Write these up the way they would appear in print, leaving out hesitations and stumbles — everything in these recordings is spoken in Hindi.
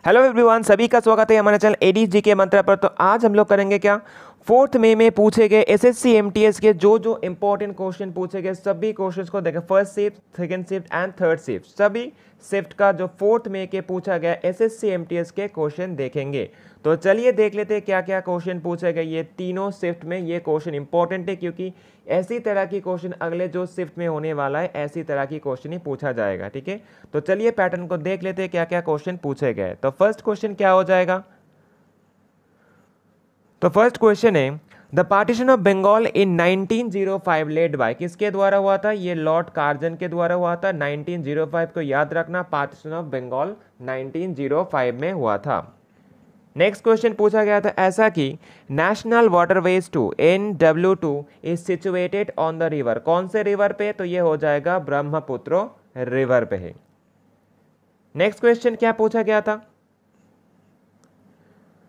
हेलो एवरीवन, सभी का स्वागत है हमारे चैनल एडीज जी के मंत्र पर। तो आज हम लोग करेंगे क्या, 4th मई में पूछे गए एसएससी एमटीएस के जो इंपॉर्टेंट क्वेश्चन पूछे गए सभी क्वेश्चंस को देखें। First shift, second shift and third shift, सभी शिफ्ट का जो 4th मई के पूछा गया एसएससी एमटीएस के क्वेश्चन देखेंगे। तो चलिए देख लेते हैं क्या क्या क्वेश्चन पूछे गए। ये तीनों शिफ्ट में ये क्वेश्चन इंपॉर्टेंट है, क्योंकि ऐसी तरह की क्वेश्चन अगले जो शिफ्ट में होने वाला है ऐसी तरह की क्वेश्चन ही पूछा जाएगा। ठीक है, तो चलिए पैटर्न को देख लेते हैं क्या क्या क्वेश्चन पूछे गए। तो फर्स्ट क्वेश्चन क्या हो जाएगा, तो फर्स्ट क्वेश्चन है the partition of Bengal in 1905 led by, किसके द्वारा हुआ था? ये लॉर्ड कार्जन के द्वारा हुआ था। 1905 को याद रखना, पार्टीशन ऑफ बंगाल 1905 में हुआ था। नेक्स्ट क्वेश्चन पूछा गया था ऐसा कि national waterways 2 NW2 is situated on the river, कौन से रिवर पे? तो ये हो जाएगा ब्रह्मपुत्र रिवर पे है। नेक्स्ट क्वेश्चन क्या पूछा गया था,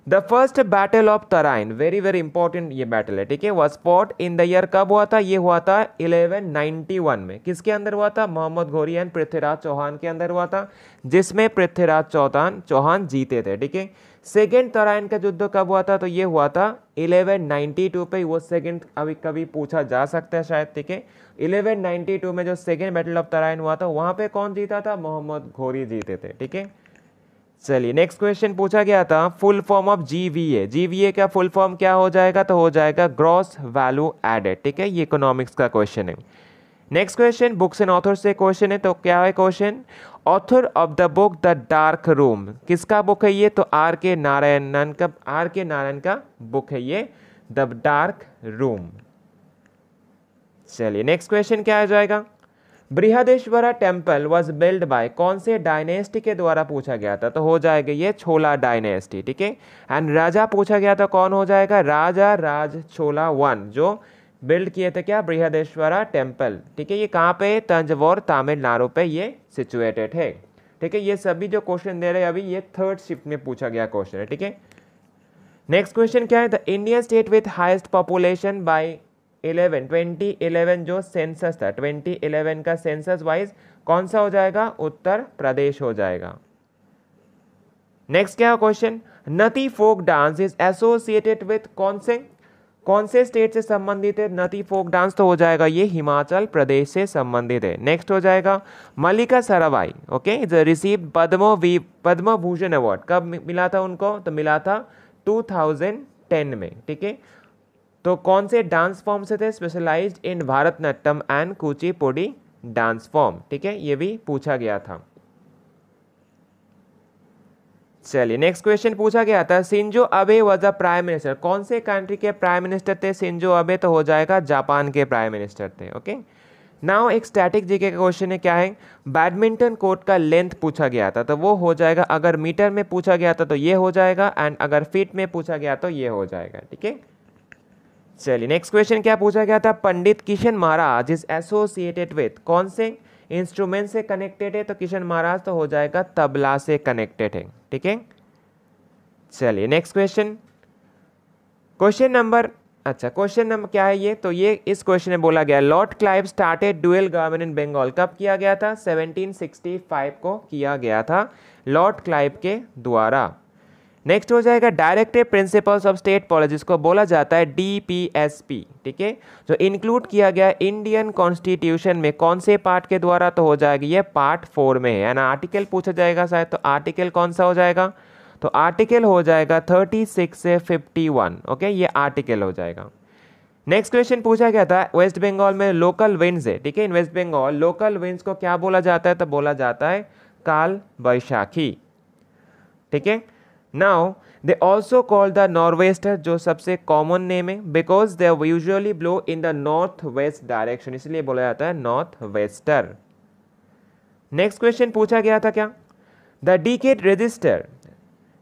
the first battle of Tarain, very very important ये बैटल है। ठीक है, was fought in the year, कब हुआ था? ये हुआ था 1191 में। किसके अंदर हुआ था? मोहम्मद घोरी एंड पृथ्वीराज चौहान के अंदर हुआ था, जिसमें पृथ्वीराज चौहान जीते थे। ठीक है, सेकेंड तराइन का युद्ध कब हुआ था? तो ये हुआ था 1192 पे। वो सेकेंड अभी कभी पूछा जा सकता है शायद। ठीक है, 1192 में जो सेकेंड बैटल ऑफ तराइन हुआ था वहां पे कौन जीता था? मोहम्मद घोरी जीते थे। ठीक है, चलिए नेक्स्ट क्वेश्चन पूछा गया था full form of GVA, GVA का फुल फॉर्म क्या हो जाएगा? तो हो जाएगा ग्रॉस वैल्यू एडेड। ठीक है, ये इकोनॉमिक्स का क्वेश्चन है। Next question books and author से क्वेश्चन है। तो क्या है question, author of the book the dark room, किसका बुक है ये? तो आर के नारायणन का बुक है ये, द डार्क रूम। चलिए नेक्स्ट क्वेश्चन क्या आ जाएगा, Brihadeeswara temple was build by, कौन से डायनेस्टी के द्वारा पूछा गया था? तो हो जाएगा ये छोला डायनेस्टी। ठीक है, एंड राजा पूछा गया था, कौन हो जाएगा? राजा राज छोला 1 जो बिल्ड किए थे क्या? बृहदेश्वरा टेम्पल। ठीक है, ये कहाँ पे? तंजौर तमिलनाडु पे ये सिचुएटेड है। ठीक है, ये सभी जो क्वेश्चन दे रहे हैं अभी ये थर्ड शिफ्ट में पूछा गया क्वेश्चन है। ठीक है, नेक्स्ट क्वेश्चन क्या है, the Indian state with highest population bye 2011 जो सेंसस था, 2011 का सेंसस वाइज कौन सा हो जाएगा? उत्तर प्रदेश हो जाएगा। नेक्स्ट क्या question, Nati folk dance is associated with, कौन से स्टेट से संबंधित है नती फोक डांस? तो हो जाएगा ये हिमाचल प्रदेश से संबंधित है। नेक्स्ट हो जाएगा मल्लिका Sarabhai, okay, receive Padma Bhushan award, कब मिला था उनको? तो मिला था 2010 में। ठीक है, तो कौन से डांस फॉर्म से थे? Specialised in Bharatanatyam and Kuchipudi dance form. ठीक है, ये भी पूछा गया था। चलिए नेक्स्ट क्वेश्चन पूछा गया था Shinzo Abe was the prime minister, कौन से कंट्री के प्राइम मिनिस्टर थे शिंजो अबे? तो हो जाएगा जापान के प्राइम मिनिस्टर थे। ओके, नाउ एक स्टैटिक जीके का क्वेश्चन है, क्या है? बैडमिंटन कोर्ट का लेंथ पूछा गया था, तो वो हो जाएगा, अगर मीटर में पूछा गया था तो ये हो जाएगा, एंड अगर फीट में पूछा गया तो ये हो जाएगा। ठीक है, चलिए नेक्स्ट क्वेश्चन क्या पूछा गया था, पंडित किशन महाराज इज एसोसिएटेड विथ, कौन से इंस्ट्रूमेंट से कनेक्टेड है? तो किशन महाराज तो हो जाएगा तबला से कनेक्टेड है। ठीक है, चलिए नेक्स्ट क्वेश्चन, क्वेश्चन नंबर क्या है ये? तो ये इस क्वेश्चन में बोला गया Lord Clive started dual government in Bengal, कब किया गया था? 1765 को किया गया था लॉर्ड क्लाइव के द्वारा। नेक्स्ट हो जाएगा directive principles of state policy, को बोला जाता है DPSP। ठीक है, जो इंक्लूड किया गया इंडियन कॉन्स्टिट्यूशन में, कौन से पार्ट के द्वारा? तो हो जाएगा ये पार्ट 4 में है ना। आर्टिकल पूछा जाएगा शायद, तो आर्टिकल कौन सा हो जाएगा? तो आर्टिकल हो जाएगा 36 से 51। ओके, ये आर्टिकल हो जाएगा। नेक्स्ट क्वेश्चन पूछा गया था वेस्ट बंगाल में लोकल विंड्स है। ठीक है, इन वेस्ट बंगाल लोकल विंड्स को क्या बोला जाता है? तो बोला जाता है काल बैशाखी। ठीक है, now they also call the nor'wester, जो सबसे कॉमन नेम है, because they usually blow in the north west direction, इसलिए बोला जाता है नॉर्थ वेस्टर। नेक्स्ट क्वेश्चन पूछा गया था क्या, the decade register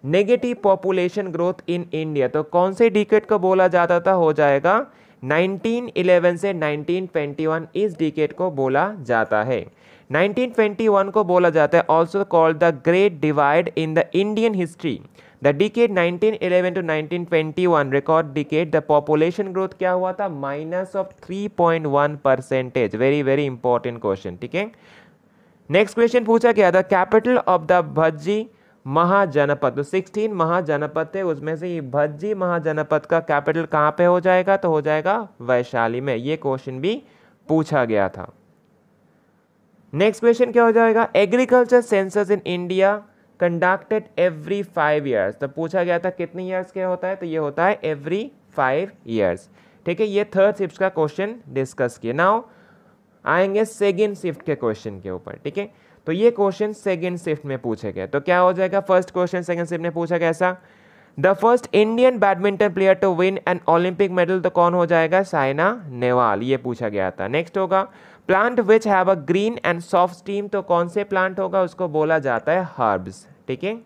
negative population growth in India, तो कौन से डिकेड को बोला जाता था? हो जाएगा 1911 से 1921 इस डिकेड को बोला जाता है। 1921 को बोला जाता है also called the great divide in the Indian history. The decade 1911 to 1921 record decade, the population growth क्या हुआ था? -3.1%। Very very important question. ठीक है, नेक्स्ट क्वेश्चन पूछा गया the capital of the Vajji महाजनपद। तो 16 महाजनपद थे, उसमें से ये भज्जी महाजनपद का कैपिटल कहाँ पे हो जाएगा, तो हो जाएगा वैशाली में। ये क्वेश्चन भी पूछा गया था। नेक्स्ट क्वेश्चन क्या हो जाएगा, agriculture census in India conducted every 5 years. तो पूछा गया था कितने ईयर्स के होता है, तो ये होता है एवरी 5 ईयर्स। ठीक है, ये थर्ड शिफ्ट का क्वेश्चन डिस्कस किया। नाउ आएंगे सेकेंड शिफ्ट के क्वेश्चन के ऊपर। ठीक है, तो ये क्वेश्चन सेकेंड शिफ्ट में पूछे गए। तो क्या हो जाएगा, फर्स्ट क्वेश्चन सेकेंड शिफ्ट में पूछा गया ऐसा, the first Indian badminton player to win an Olympic medal. तो कौन हो जाएगा, साइना नेहवाल, ये पूछा गया था। नेक्स्ट होगा plant which have a green and soft steam. तो कौन से प्लांट होगा, उसको बोला जाता है हर्ब्स। ठीक है,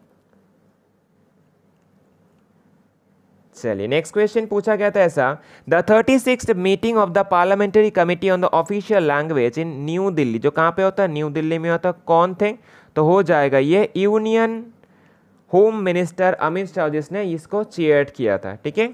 चलिए नेक्स्ट क्वेश्चन पूछा गया था ऐसा, the 36th meeting of the parliamentary committee on the official language in new Delhi. जो कहाँ पे होता है, न्यू दिल्ली में होता है। कौन थे, तो हो जाएगा ये union home minister Amit Shah, जिसने इसको चेयर किया था। ठीक है,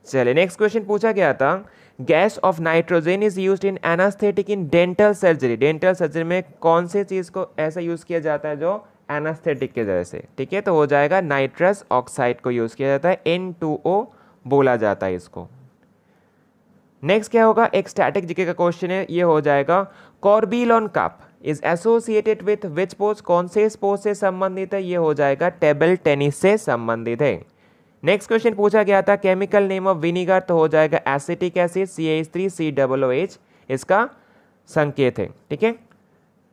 चलिए नेक्स्ट क्वेश्चन पूछा गया था, gas off nitrogen is used in anaesthetic in dental surgery. Dental surgery में कौन से चीज़ को ऐसा यूज़ किया जाता है जो एनास्थेटिक के जरिए से। ठीक है, तो हो जाएगा नाइट्रस ऑक्साइड को यूज़ किया जाता है, N2O बोला जाता है इसको। नेक्स्ट क्या होगा, एक स्टैटिक जीके का क्वेश्चन है, ये हो जाएगा Corbillon cup is associated with which sports. कौन से स्पोर्ट्स से संबंधित है, ये हो जाएगा टेबल टेनिस से संबंधित है। नेक्स्ट क्वेश्चन पूछा गया था केमिकल नेम ऑफ विनीगर। तो हो जाएगा एसिटिक एसिड, CH3COOH इसका संकेत है। ठीक है,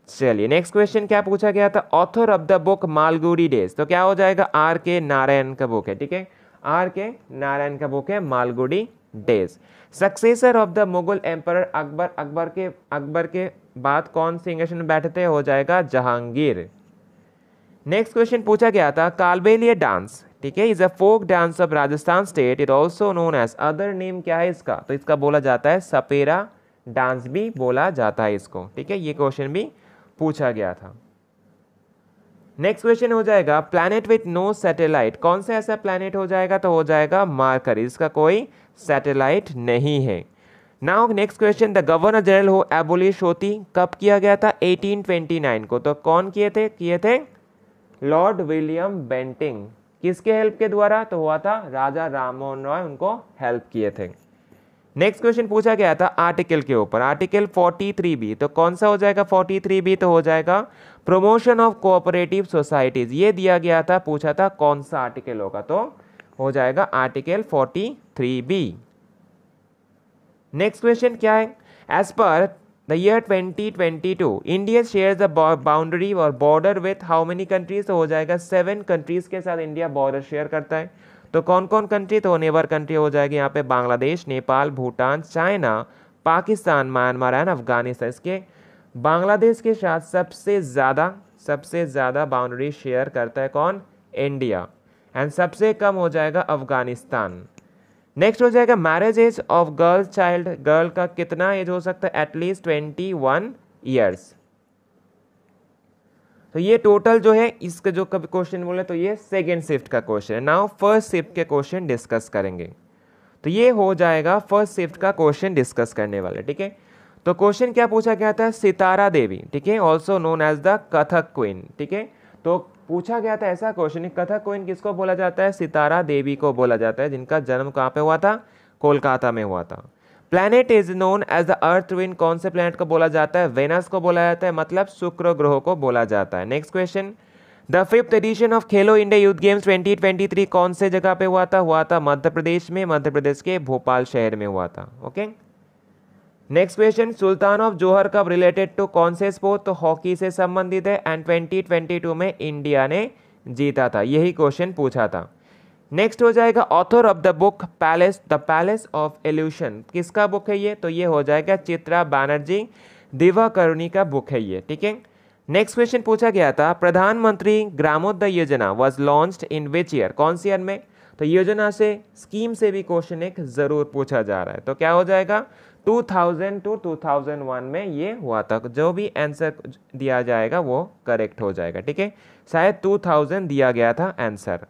चलिए नेक्स्ट क्वेश्चन क्या पूछा गया था, author of the book Malgudi days. तो क्या हो जाएगा, R.K. नारायण का बुक है। ठीक है, R.K. नारायण का बुक है Malgudi days. Successor of the Mughal emperor Akbar. Akbar के बाद कौन सिंहासन में बैठे थे, हो जाएगा जहांगीर। नेक्स्ट क्वेश्चन पूछा गया था कालबेलिया डांस, ठीक है, is a folk dance of Rajasthan state, it also known as, other name क्या है इसका, तो इसका बोला जाता है सपेरा डांस भी बोला जाता है इसको। ठीक है, ये क्वेश्चन भी पूछा गया था। नेक्स्ट क्वेश्चन हो जाएगा प्लैनेट विथ नो सैटेलाइट। कौन सा ऐसा प्लैनेट हो जाएगा, तो हो जाएगा मरकरी, इसका कोई सैटेलाइट नहीं है। Now next question, the governor general हो एबोलिश होती कब किया गया था, 1829 को। तो कौन किए थे लॉर्ड विलियम बेंटिंग। किसके हेल्प के द्वारा, तो हुआ था राजा राममोहन रॉय, उनको हेल्प किए थे। नेक्स्ट क्वेश्चन पूछा गया था आर्टिकल के ऊपर, आर्टिकल 43B। तो कौन सा हो जाएगा 43B, तो हो जाएगा प्रमोशन ऑफ कोऑपरेटिव सोसाइटीज। ये दिया गया था, पूछा था कौन सा आर्टिकल होगा, तो हो जाएगा आर्टिकल 43B। नेक्स्ट क्वेश्चन क्या है, as per the year 2022 India share the boundary और border with how many countries. तो हो जाएगा 7 कंट्रीज के साथ इंडिया बॉर्डर शेयर करता है। तो कौन कौन कंट्री, तो नेबर कंट्री हो जाएगी यहाँ पे Bangladesh, Nepal, Bhutan, China, Pakistan, Myanmar and Afghanistan. इसके बांग्लादेश के साथ सबसे ज़्यादा बाउंड्री शेयर करता है कौन, इंडिया, एंड सबसे कम हो जाएगा अफगानिस्तान। नेक्स्ट हो जाएगा marriage age of girl child, girl का कितना एज हो सकता है, एटलीस्ट 21 ईयर्स। तो ये टोटल जो है इसका जो कभी क्वेश्चन बोले तो ये सेकेंड शिफ्ट का क्वेश्चन है। नाउ फर्स्ट शिफ्ट के क्वेश्चन डिस्कस करेंगे। तो ये हो जाएगा फर्स्ट शिफ्ट का क्वेश्चन डिस्कस करने वाले। ठीक है, तो क्वेश्चन क्या पूछा गया था, सितारा देवी, ठीक है, also known as the Kathak queen. ठीक है, तो पूछा गया था ऐसा क्वेश्चन, कथक क्वीन किसको बोला जाता है, सितारा देवी को बोला जाता है, जिनका जन्म कहाँ पे हुआ था, कोलकाता में हुआ था। Planet is known as the earth twin. कौन से प्लैनेट को बोला जाता है, वेनस को बोला जाता है, मतलब शुक्र ग्रह को बोला जाता है। Next question, the 5th edition of Khelo India youth games 2023 कौन से जगह पे हुआ था मध्य प्रदेश में, मध्य प्रदेश के भोपाल शहर में हुआ था। Okay, next question, sultan of Johor कब रिलेटेड टू कौन से स्पोर्ट, तो हॉकी से संबंधित है, एंड 2022 में इंडिया ने जीता था, यही क्वेश्चन पूछा था। नेक्स्ट हो जाएगा author of the book palace, the palace of evolution, किसका बुक है ये, तो ये हो जाएगा चित्रा बनर्जी दिवाकरुणी का बुक है ये। ठीक है, नेक्स्ट क्वेश्चन पूछा गया था प्रधानमंत्री ग्रामोदय योजना was launched in which year, कौन सी ईयर में, तो योजना से स्कीम से भी क्वेश्चन एक जरूर पूछा जा रहा है। तो क्या हो जाएगा 2000 to 2001 में ये हुआ था। जो भी आंसर दिया जाएगा वो करेक्ट हो जाएगा। ठीक है, शायद 2000 दिया गया था आंसर।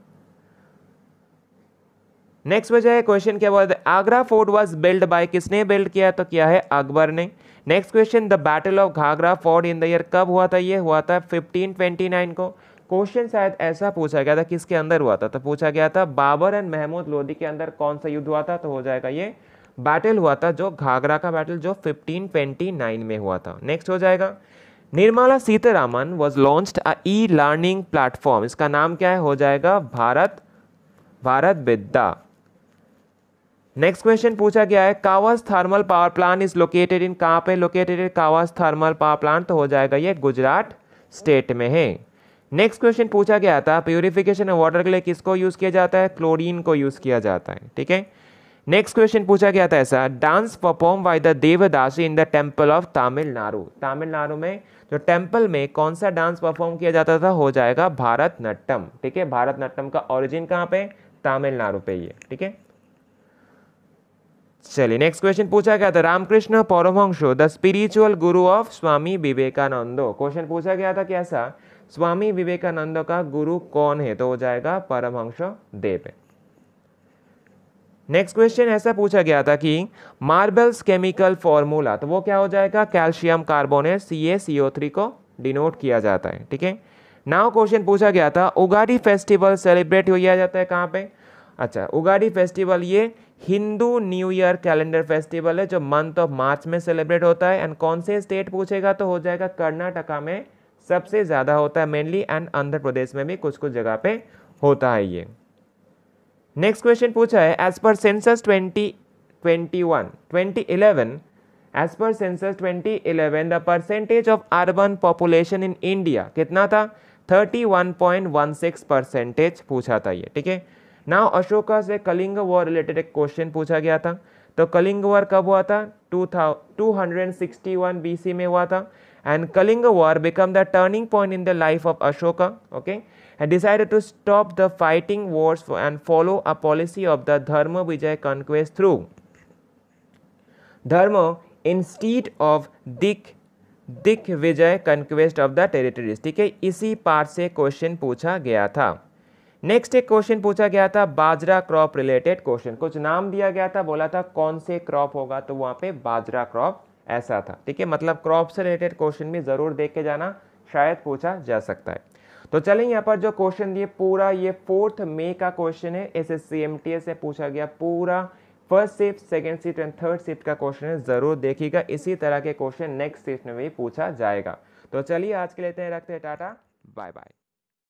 नेक्स्ट वजह है क्वेश्चन क्या बोलते हैं, Agra fort was build by, किसने बिल्ड किया, तो किया है अकबर ने। Next question, the battle of Ghaghra fort in the year कब हुआ था, ये हुआ था 1529 को। क्वेश्चन शायद ऐसा पूछा गया था किसके अंदर हुआ था, तो पूछा गया था बाबर एंड महमूद लोदी के अंदर कौन सा युद्ध हुआ था, तो हो जाएगा ये बैटल हुआ था जो घाघरा का बैटल जो 1529 में हुआ था। नेक्स्ट हो जाएगा Nirmala Sitharaman was launched a e learning platform, इसका नाम क्या है, हो जाएगा भारत विद्या। नेक्स्ट क्वेश्चन पूछा गया है Kavas thermal power plant is located in, कहाँ पे लोकेटेड है कावस थर्मल पावर प्लांट, तो हो जाएगा ये गुजरात स्टेट में है। नेक्स्ट क्वेश्चन पूछा गया था प्यूरिफिकेशन ऑफ वाटर के लिए किसको यूज किया जाता है, क्लोरीन को यूज किया जाता है, ठीक है। नेक्स्ट क्वेश्चन पूछा गया था ऐसा dance perform by the devadasi in the temple of Tamil Nadu, Tamil Nadu में जो टेम्पल में कौन सा डांस परफॉर्म किया जाता था, हो जाएगा भारतनाट्यम, ठीक है। भारतनाट्यम का ओरिजिन कहाँ पे, तमिलनाडु पे ही है, ठीक है। चलिए नेक्स्ट क्वेश्चन पूछा गया था Ramakrishna परमहंसो the spiritual Guru of Swami विवेकानंदो, question पूछा गया था कैसा स्वामी विवेकानंद का गुरु कौन है, तो हो जाएगा परमहंस देव। नेक्स्ट क्वेश्चन ऐसा पूछा गया था कि मार्बल्स केमिकल फॉर्मूला, तो वो क्या हो जाएगा कैल्शियम कार्बोनेट CaCO3 को डिनोट किया जाता है, ठीक है। नाउ क्वेश्चन पूछा गया था उगाड़ी फेस्टिवल सेलिब्रेट किया जाता है कहाँ पे, अच्छा उगाड़ी फेस्टिवल ये Hindu new year calendar festival है जो मंथ ऑफ मार्च में सेलिब्रेट होता है। एंड कौन से स्टेट पूछेगा, तो हो जाएगा कर्नाटका में सबसे ज़्यादा होता है मेनली, एंड आंध्र प्रदेश में भी कुछ कुछ जगह पे होता है ये। नेक्स्ट क्वेश्चन पूछा है as per census 2011 as per census 2011 the percentage of urban population in India कितना था, 31.16% पूछा था ये, ठीक है। नाउ अशोका से कलिंग वॉर रिलेटेड एक क्वेश्चन पूछा गया था, तो कलिंग वॉर कब हुआ था, 261 BC में हुआ था। And Kalinga war become the turning point in the life of Ashoka, okay, and decided to stop the fighting wars and follow a policy of the Dharma Vijay conquest through Dharma instead of Dik Vijay conquest of the territories, ठीक है। इसी पार्ट से क्वेश्चन पूछा गया था। नेक्स्ट एक क्वेश्चन पूछा गया था बाजरा क्रॉप रिलेटेड क्वेश्चन, कुछ नाम दिया गया था, बोला था कौन से क्रॉप होगा, तो वहाँ पे बाजरा क्रॉप ऐसा था, ठीक है। मतलब क्रॉप से रिलेटेड क्वेश्चन भी जरूर देख के जाना, शायद पूछा जा सकता है। तो चलिए यहाँ पर जो क्वेश्चन दिए पूरा ये 4 मई का क्वेश्चन है, SSC MTS से पूछा गया पूरा first shift, second shift and third shift का क्वेश्चन है, जरूर देखिएगा। इसी तरह के क्वेश्चन नेक्स्ट शिफ्ट में भी पूछा जाएगा। तो चलिए आज के लिए रखते हैं, टाटा बाय बाय।